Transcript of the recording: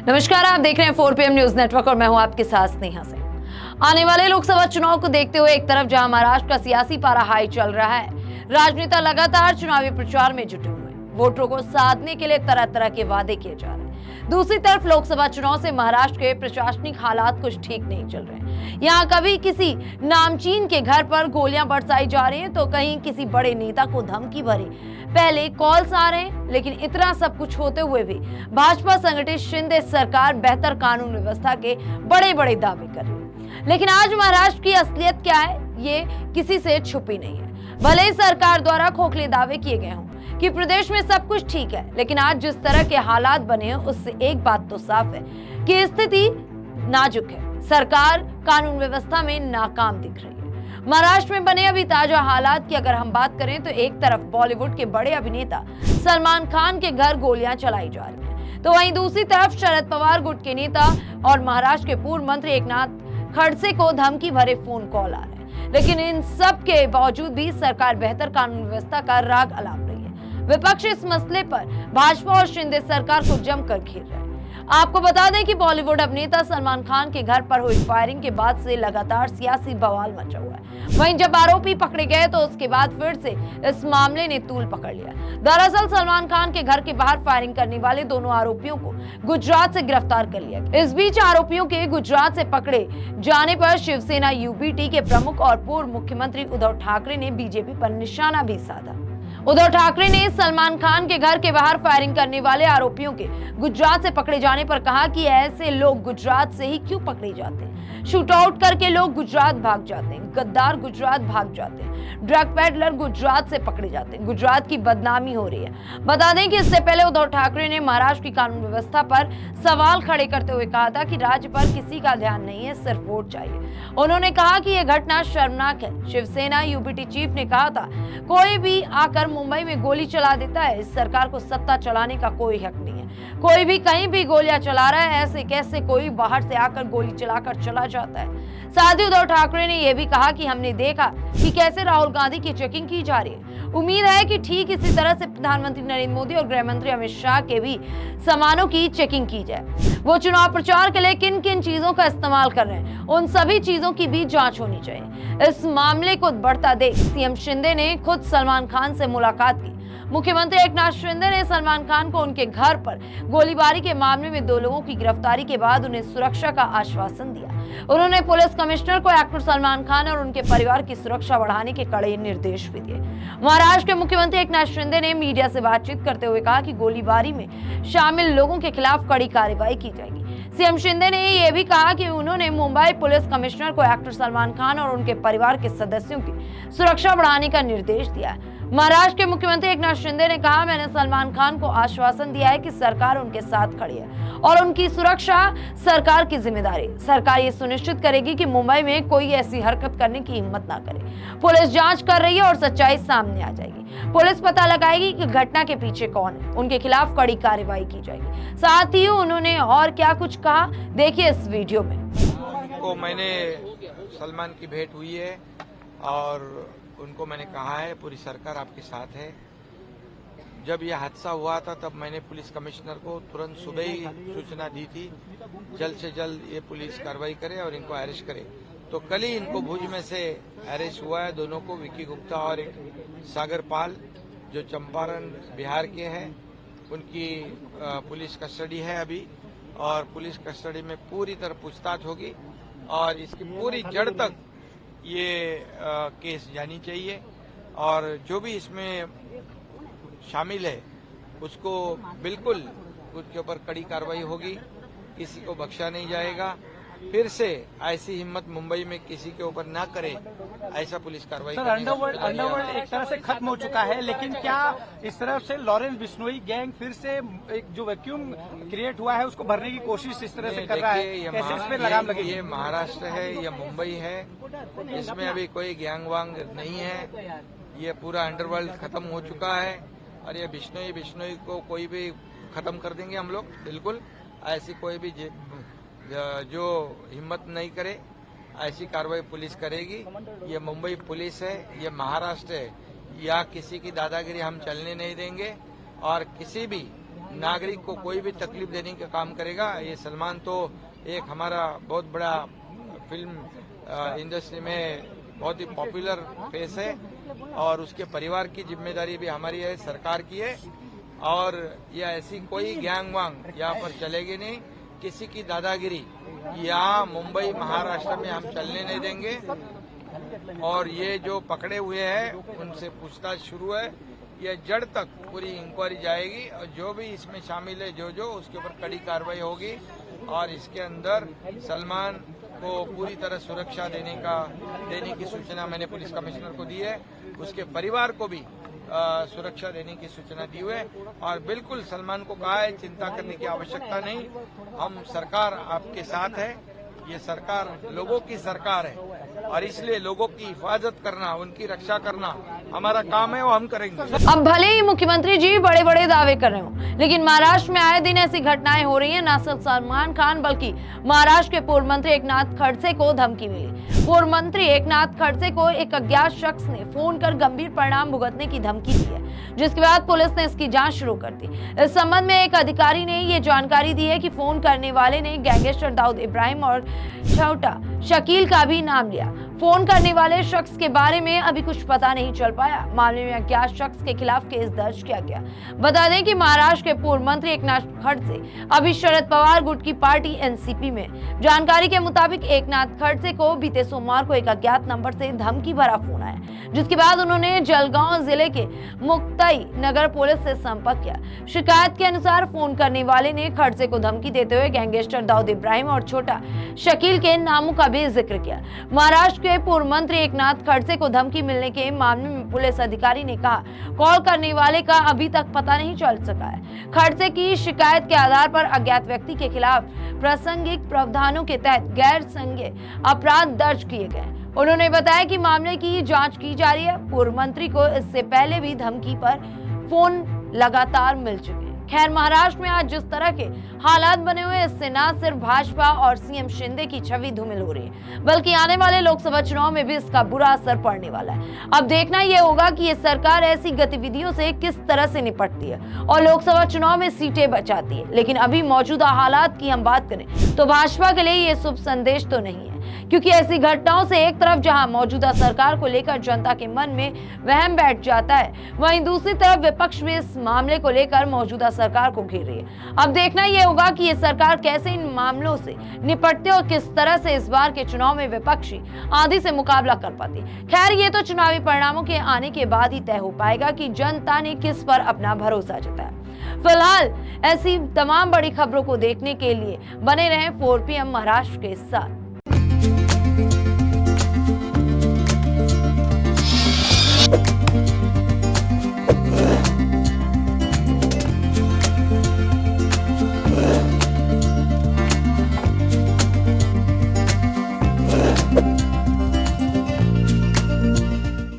नमस्कार, आप देख रहे हैं 4 PM न्यूज नेटवर्क और मैं हूं आपके साथ स्नेहा सिंह। आने वाले लोकसभा चुनाव को देखते हुए एक तरफ जहां महाराष्ट्र का सियासी पारा हाई चल रहा है, राजनेता लगातार चुनावी प्रचार में जुटे हुए हैं, वोटरों को साधने के लिए तरह तरह के वादे किए जा रहे हैं। दूसरी तरफ लोकसभा चुनाव से महाराष्ट्र के प्रशासनिक हालात कुछ ठीक नहीं चल रहे हैं। यहाँ कभी किसी नामचीन के घर पर गोलियां बरसाई जा रही हैं, तो कहीं किसी बड़े नेता को धमकी भरी पहले कॉल्स आ रहे हैं। लेकिन इतना सब कुछ होते हुए भी भाजपा संगठित शिंदे सरकार बेहतर कानून व्यवस्था के बड़े बड़े दावे कर रही है। लेकिन आज महाराष्ट्र की असलियत क्या है, ये किसी से छुपी नहीं है। भले ही सरकार द्वारा खोखले दावे किए गए हों कि प्रदेश में सब कुछ ठीक है, लेकिन आज जिस तरह के हालात बने हैं उससे एक बात तो साफ है कि स्थिति नाजुक है। सरकार कानून व्यवस्था में नाकाम दिख रही है। महाराष्ट्र में बने अभी ताजा हालात की अगर हम बात करें तो एक तरफ बॉलीवुड के बड़े अभिनेता सलमान खान के घर गोलियां चलाई जा रही हैं, तो वहीं दूसरी तरफ शरद पवार गुट के नेता और महाराष्ट्र के पूर्व मंत्री एकनाथ खड़से को धमकी भरे फोन कॉल आ रहे हैं। लेकिन इन सब के बावजूद भी सरकार बेहतर कानून व्यवस्था का राग अलाप रही है। विपक्ष इस मसले पर भाजपा और शिंदे सरकार को जमकर घेर रहे हैं। आपको बता दें कि बॉलीवुड अभिनेता सलमान खान के घर पर हुई फायरिंग के बाद से लगातार सियासी बवाल मचा हुआ है। वहीं जब आरोपी पकड़े गए तो उसके बाद फिर से इस मामले ने तूल पकड़ लिया। दरअसल सलमान खान के घर के बाहर फायरिंग करने वाले दोनों आरोपियों को गुजरात से गिरफ्तार कर लिया गया। इस बीच आरोपियों के गुजरात से पकड़े जाने पर शिवसेना यूबीटी के प्रमुख और पूर्व मुख्यमंत्री उद्धव ठाकरे ने बीजेपी पर निशाना भी साधा। उद्धव ठाकरे ने सलमान खान के घर के बाहर फायरिंग करने वाले आरोपियों के गुजरात से पकड़े जाने पर कहा कि ऐसे लोग गुजरात से ही क्यों पकड़े जाते हैं। शूट आउट करके लोग गुजरात भाग जाते हैं, गद्दार गुजरात भाग जाते हैं, ड्रग पेडलर गुजरात से पकड़े जाते हैं, गुजरात की बदनामी हो रही है। बता दें कि इससे पहले उद्धव ठाकरे ने महाराष्ट्र की कानून व्यवस्था पर सवाल खड़े करते हुए कहा था कि राज्य पर किसी का ध्यान नहीं है, सिर्फ वोट चाहिए। उन्होंने कहा कि यह घटना शर्मनाक है। शिवसेना यूबीटी चीफ ने कहा था, कोई भी आकर मुंबई में गोली चला देता है, इस सरकार को सत्ता चलाने का कोई हक नहीं है। कोई भी कहीं भी गोलियां चला रहा है, ऐसे कैसे कोई बाहर से आकर गोली चलाकर चला जाता है। साथ ही उद्धव ठाकरे ने यह भी कहा कि हमने देखा कि कैसे राहुल गांधी की चेकिंग की जा रही है। उम्मीद है कि ठीक इसी तरह से प्रधानमंत्री नरेंद्र मोदी और गृह मंत्री अमित शाह के भी सामानों की चेकिंग की जाए। वो चुनाव प्रचार के लिए किन किन चीजों का इस्तेमाल कर रहे हैं, उन सभी चीजों की भी जांच होनी चाहिए। इस मामले को बढ़ता देख सीएम शिंदे ने खुद सलमान खान से मुलाकात की। मुख्यमंत्री एकनाथ शिंदे ने सलमान खान को उनके घर पर गोलीबारी के मामले में 2 लोगों की गिरफ्तारी के बाद उन्हें सुरक्षा का आश्वासन दिया। उन्होंने पुलिस कमिश्नर को एक्टर सलमान खान और उनके परिवार की सुरक्षा बढ़ाने के कड़े निर्देश भी दिए। महाराष्ट्र के मुख्यमंत्री एकनाथ शिंदे ने मीडिया से बातचीत करते हुए कहा कि गोलीबारी में शामिल लोगों के खिलाफ कड़ी कार्रवाई की जाएगी। सीएम शिंदे ने यह भी कहा कि उन्होंने मुंबई पुलिस कमिश्नर को एक्टर सलमान खान और उनके परिवार के सदस्यों की सुरक्षा बढ़ाने का निर्देश दिया है। महाराष्ट्र के मुख्यमंत्री एकनाथ शिंदे ने कहा, मैंने सलमान खान को आश्वासन दिया है कि सरकार उनके साथ खड़ी है और उनकी सुरक्षा सरकार की जिम्मेदारी। सरकार ये सुनिश्चित करेगी कि मुंबई में कोई ऐसी हरकत करने की हिम्मत ना करे। पुलिस जांच कर रही है और सच्चाई सामने आ जाएगी। पुलिस पता लगाएगी कि घटना के पीछे कौन है, उनके खिलाफ कड़ी कार्रवाई की जाएगी। साथ ही उन्होंने और क्या कुछ कहा, देखिए इस वीडियो में। मैंने सलमान की भेंट हुई है और उनको मैंने कहा है पूरी सरकार आपके साथ है। जब यह हादसा हुआ था तब मैंने पुलिस कमिश्नर को तुरंत सुबह ही सूचना दी थी, जल्द से जल्द ये पुलिस कार्रवाई करे और इनको अरेस्ट करे। तो कल ही इनको भुज में से अरेस्ट हुआ है, दोनों को, विकी गुप्ता और एक सागर पाल, जो चंपारण बिहार के हैं। उनकी पुलिस कस्टडी है अभी और पुलिस कस्टडी में पूरी तरह पूछताछ होगी और इसकी पूरी जड़ तक ये केस जानी चाहिए और जो भी इसमें शामिल है उसको बिल्कुल उसके ऊपर कड़ी कार्रवाई होगी, किसी को बख्शा नहीं जाएगा। फिर से ऐसी हिम्मत मुंबई में किसी के ऊपर ना करे, ऐसा पुलिस कार्रवाई। सर, अंडरवर्ल्ड एक तरह से खत्म हो चुका है, लेकिन क्या इस तरफ से लॉरेंस बिश्नोई गैंग फिर से एक जो वैक्यूम क्रिएट हुआ है उसको भरने की कोशिश इस तरह से कर रहा है? कैसे इस पे लगाम लगेगी? ये महाराष्ट्र है, ये मुंबई है, इसमें अभी कोई गैंग वांग नहीं है। ये पूरा अंडरवर्ल्ड खत्म हो चुका है और ये बिश्नोई को कोई भी खत्म कर देंगे हम लोग, बिल्कुल। ऐसी कोई भी जो हिम्मत नहीं करे, ऐसी कार्रवाई पुलिस करेगी। ये मुंबई पुलिस है, ये महाराष्ट्र है, या किसी की दादागिरी हम चलने नहीं देंगे और किसी भी नागरिक को कोई भी तकलीफ देने का काम करेगा। ये सलमान तो एक हमारा बहुत बड़ा फिल्म इंडस्ट्री में बहुत ही पॉपुलर फेस है और उसके परिवार की जिम्मेदारी भी हमारी है, सरकार की है। और ये ऐसी कोई गैंग वांग यहाँ पर चलेगी नहीं, किसी की दादागिरी यहाँ मुंबई महाराष्ट्र में हम चलने नहीं देंगे। और ये जो पकड़े हुए हैं उनसे पूछताछ शुरू है, ये जड़ तक पूरी इंक्वायरी जाएगी और जो भी इसमें शामिल है जो उसके ऊपर कड़ी कार्रवाई होगी। और इसके अंदर सलमान को पूरी तरह सुरक्षा देने की सूचना मैंने पुलिस कमिश्नर को दी है, उसके परिवार को भी सुरक्षा देने की सूचना दी हुई है। और बिल्कुल सलमान को कहा है चिंता करने की आवश्यकता नहीं, हम सरकार आपके साथ है। ये सरकार लोगों की सरकार है और इसलिए लोगों की हिफाजत करना, उनकी रक्षा करना हमारा काम है, वो हम करेंगे। अब भले ही मुख्यमंत्री जी बड़े बड़े दावे कर रहे हो, लेकिन महाराष्ट्र में आए दिन ऐसी घटनाएं हो रही हैं। न सिर्फ सलमान खान बल्कि महाराष्ट्र के पूर्व मंत्री एकनाथ खड़से को धमकी मिली। पूर्व मंत्री एकनाथ खड़से को एक अज्ञात शख्स ने फोन कर गंभीर परिणाम भुगतने की धमकी दी है, जिसके बाद पुलिस ने इसकी जांच शुरू कर दी। इस संबंध में एक अधिकारी ने ये जानकारी दी है कि फोन करने वाले ने गैंगस्टर दाऊद इब्राहिम और छोटा शकील का भी नाम लिया। फोन करने वाले शख्स के बारे में अभी कुछ पता नहीं चल पाया। मामले में अज्ञात शख्स के खिलाफ केस दर्ज किया गया। बता दें कि महाराष्ट्र के पूर्व मंत्री एकनाथ खड़से अभी शरद पवार गुट की पार्टी एनसीपी में। जानकारी के मुताबिक एकनाथ खड़से को बीते सोमवार को एक अज्ञात नंबर से धमकी भरा फोन आया, जिसके बाद उन्होंने जलगांव जिले के मुक्ताई नगर पुलिस से संपर्क किया। शिकायत के अनुसार फोन करने वाले ने खड़से को धमकी देते हुए गैंगस्टर दाऊद इब्राहिम और छोटा शकील के नामों का भी जिक्र किया। महाराष्ट्र के पूर्व मंत्री एकनाथ खड़से को धमकी मिलने के मामले में पुलिस अधिकारी ने कहा, कॉल करने वाले का अभी तक पता नहीं चल सका है। खड़से की शिकायत के आधार पर अज्ञात व्यक्ति के खिलाफ प्रासंगिक प्रावधानों के तहत गैर संज्ञेय अपराध दर्ज किए गए। उन्होंने बताया कि मामले की जांच की जा रही है। पूर्व मंत्री को इससे पहले भी धमकी पर फोन लगातार मिल चुके हैं। खैर, महाराष्ट्र में आज जिस तरह के हालात बने हुए, इससे न सिर्फ भाजपा और सीएम शिंदे की छवि धूमिल हो रही है, बल्कि आने वाले लोकसभा चुनाव में भी इसका बुरा असर पड़ने वाला है। अब देखना यह होगा कि ये सरकार ऐसी गतिविधियों से किस तरह से निपटती है और लोकसभा चुनाव में सीटें बचाती है। लेकिन अभी मौजूदा हालात की हम बात करें तो भाजपा के लिए ये शुभ संदेश तो नहीं है, क्योंकि ऐसी घटनाओं से एक तरफ जहां मौजूदा सरकार को लेकर जनता के मन में वहम बैठ जाता है, वहीं दूसरी तरफ विपक्ष भी इस मामले को लेकर मौजूदा सरकार को घेर रही है। अब देखना यह होगा कि ये सरकार कैसे इन मामलों से निपटती और किस तरह से इस बार के चुनाव में विपक्षी आंधी से मुकाबला कर पाती। खैर, ये तो चुनावी परिणामों के आने के बाद ही तय हो पाएगा कि जनता ने किस पर अपना भरोसा जताया। फिलहाल ऐसी तमाम बड़ी खबरों को देखने के लिए बने रहें 4 PM महाराष्ट्र के साथ।